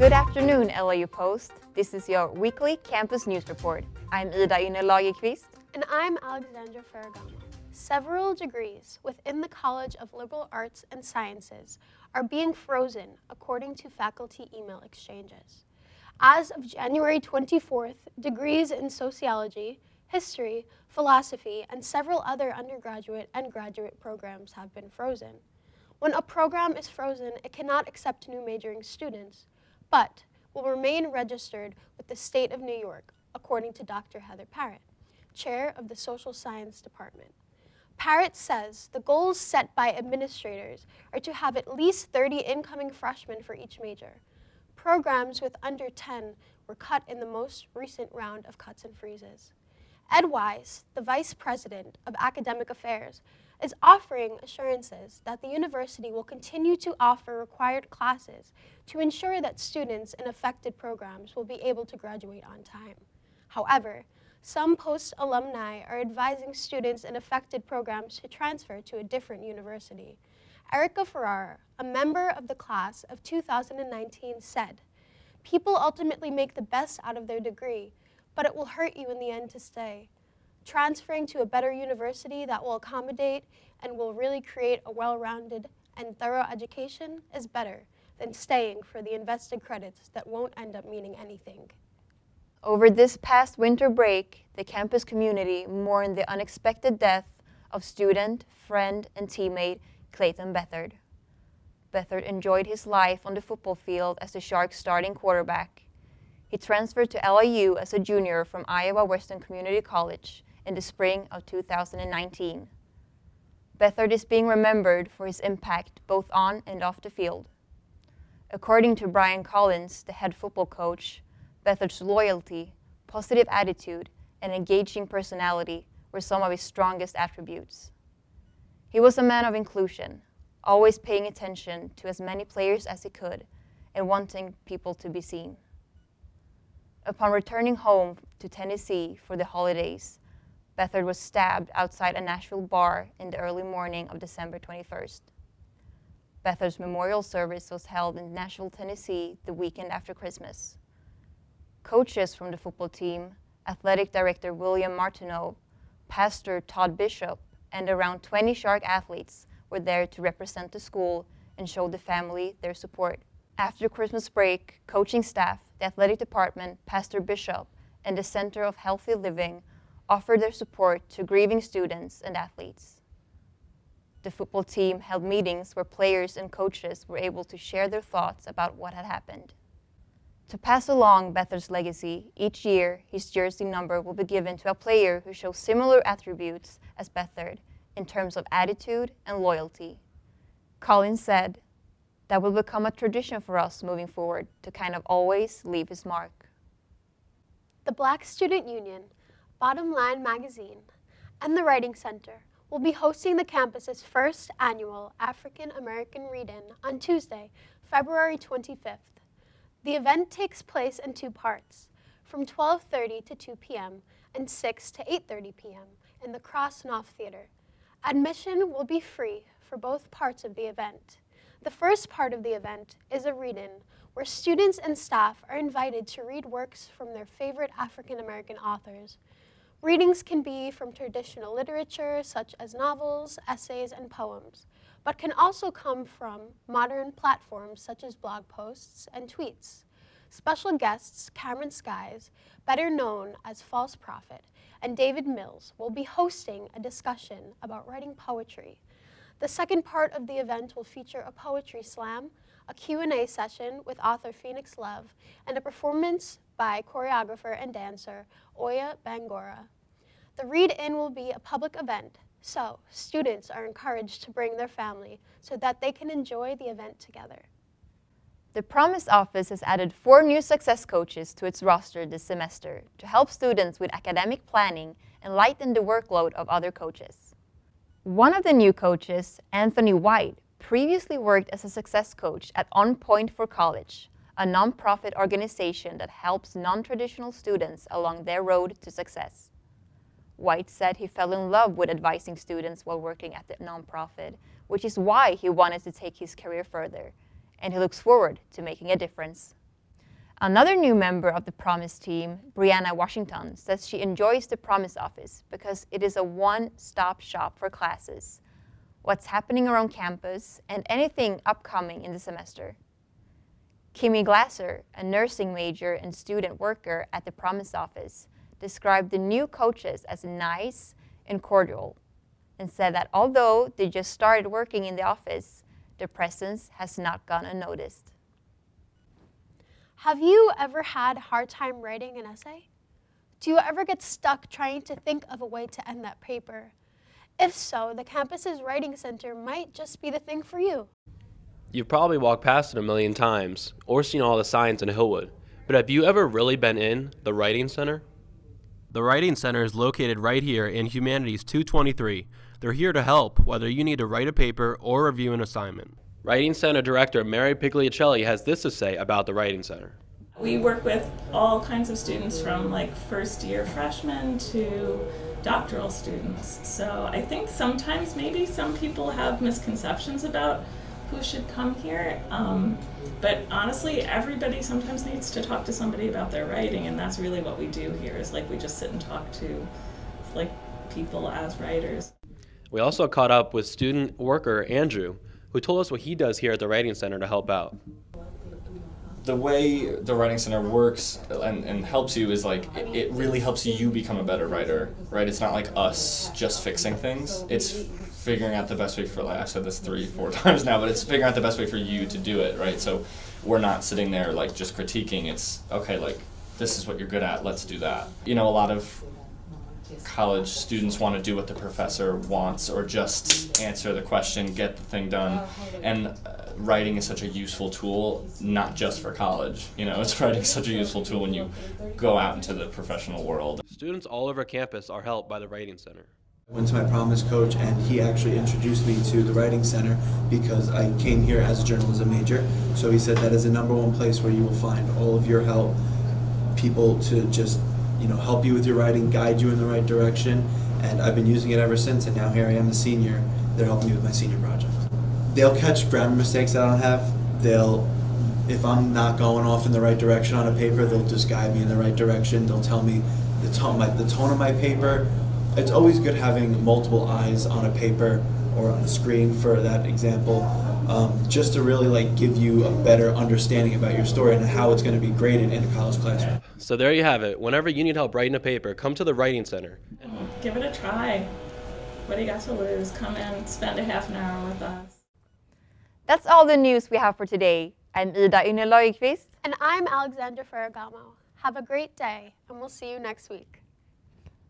Good afternoon, LAU Post. This is your weekly campus news report. I'm Ida Ine Lagerqvist. And I'm Alexandra Ferragamo. Several degrees within the College of Liberal Arts and Sciences are being frozen according to faculty email exchanges. As of January 24th, degrees in sociology, history, philosophy, and several other undergraduate and graduate programs have been frozen. When a program is frozen, it cannot accept new majoring students, but will remain registered with the state of New York, according to Dr. Heather Parrott, chair of the Social Science Department. Parrott says the goals set by administrators are to have at least 30 incoming freshmen for each major. Programs with under 10 were cut in the most recent round of cuts and freezes. Ed Wise, the vice president of academic affairs, is offering assurances that the university will continue to offer required classes to ensure that students in affected programs will be able to graduate on time. However, some post-alumni are advising students in affected programs to transfer to a different university. Erica Ferrara, a member of the class of 2019, said, "People ultimately make the best out of their degree, but it will hurt you in the end to stay. Transferring to a better university that will accommodate and will really create a well-rounded and thorough education is better than staying for the invested credits that won't end up meaning anything." Over this past winter break, the campus community mourned the unexpected death of student, friend, and teammate Clayton Beathard. Beathard enjoyed his life on the football field as the Sharks' starting quarterback. He transferred to LIU as a junior from Iowa Western Community College in the spring of 2019. Beathard is being remembered for his impact both on and off the field. According to Brian Collins, the head football coach, Beathard's loyalty, positive attitude, and engaging personality were some of his strongest attributes. He was a man of inclusion, always paying attention to as many players as he could and wanting people to be seen. Upon returning home to Tennessee for the holidays, Beathard was stabbed outside a Nashville bar in the early morning of December 21st. Beathard's memorial service was held in Nashville, Tennessee the weekend after Christmas. Coaches from the football team, athletic director William Martineau, pastor Todd Bishop, and around 20 Shark athletes were there to represent the school and show the family their support. After Christmas break, coaching staff, the athletic department, Pastor Bishop, and the Center of Healthy Living offered their support to grieving students and athletes. The football team held meetings where players and coaches were able to share their thoughts about what had happened. To pass along Beathard's legacy, each year his jersey number will be given to a player who shows similar attributes as Beathard in terms of attitude and loyalty. Collins said, "That will become a tradition for us moving forward to kind of always leave his mark." The Black Student Union, Bottom Line Magazine, and the Writing Center will be hosting the campus's first annual African American Read-In on Tuesday, February 25th. The event takes place in two parts, from 12:30 to 2 p.m. and 6 to 8:30 p.m. in the Cross Knopf Theater. Admission will be free for both parts of the event. The first part of the event is a read-in, where students and staff are invited to read works from their favorite African American authors. Readings can be from traditional literature, such as novels, essays, and poems, but can also come from modern platforms such as blog posts and tweets. Special guests Cameron Skies, better known as False Prophet, and David Mills will be hosting a discussion about writing poetry. The second part of the event will feature a poetry slam, a Q&A session with author Phoenix Love, and a performance by choreographer and dancer Oya Bangora. The read-in will be a public event, so students are encouraged to bring their family so that they can enjoy the event together. The Promise office has added 4 new success coaches to its roster this semester to help students with academic planning and lighten the workload of other coaches. One of the new coaches, Anthony White, previously worked as a success coach at On Point for College, a nonprofit organization that helps non-traditional students along their road to success. White said he fell in love with advising students while working at the nonprofit, which is why he wanted to take his career further, and he looks forward to making a difference. Another new member of the Promise team, Brianna Washington, says she enjoys the Promise office because it is a one-stop shop for classes, what's happening around campus, and anything upcoming in the semester. Kimmy Glasser, a nursing major and student worker at the Promise office, described the new coaches as nice and cordial, and said that although they just started working in the office, their presence has not gone unnoticed. Have you ever had a hard time writing an essay? Do you ever get stuck trying to think of a way to end that paper? If so, the campus's Writing Center might just be the thing for you. You've probably walked past it a million times or seen all the signs in Hillwood, but have you ever really been in the Writing Center? The Writing Center is located right here in Humanities 223. They're here to help whether you need to write a paper or review an assignment. Writing Center Director Mary Pigliacelli has this to say about the Writing Center. We work with all kinds of students from like first year freshmen to doctoral students. So I think sometimes maybe some people have misconceptions about who should come here. But honestly, everybody sometimes needs to talk to somebody about their writing, and that's really what we do here is like we just sit and talk to like people as writers. We also caught up with student worker Andrew, who told us what he does here at the Writing Center to help out. The way the Writing Center works and helps you is like, it really helps you become a better writer, right? It's not like us just fixing things. It's figuring out the best way for, like, I've said this 3-4 times now, but it's figuring out the best way for you to do it, right? So we're not sitting there like just critiquing. It's, okay, like, this is what you're good at, let's do that. You know, a lot of college students want to do what the professor wants or just answer the question, get the thing done. And writing is such a useful tool, not just for college. You know, writing is such a useful tool when you go out into the professional world. Students all over campus are helped by the Writing Center. I went to my Promise coach and he actually introduced me to the Writing Center because I came here as a journalism major. So he said that is the #1 place where you will find all of your help, people to just help you with your writing, guide you in the right direction, and I've been using it ever since, and now here I am a senior. They're helping me with my senior project. They'll catch grammar mistakes that I don't have. If I'm not going off in the right direction on a paper, they'll just guide me in the right direction. They'll tell me the tone of my paper. It's always good having multiple eyes on a paper or on a screen for that example, just to really give you a better understanding about your story and how it's going to be graded in a college classroom. So there you have it. Whenever you need help writing a paper, come to the Writing Center. Give it a try. What do you got to lose? Come in, spend a half an hour with us. That's all the news we have for today. I'm Ida Ynne Lagerqvist. And I'm Alexandra Ferragamo. Have a great day, and we'll see you next week.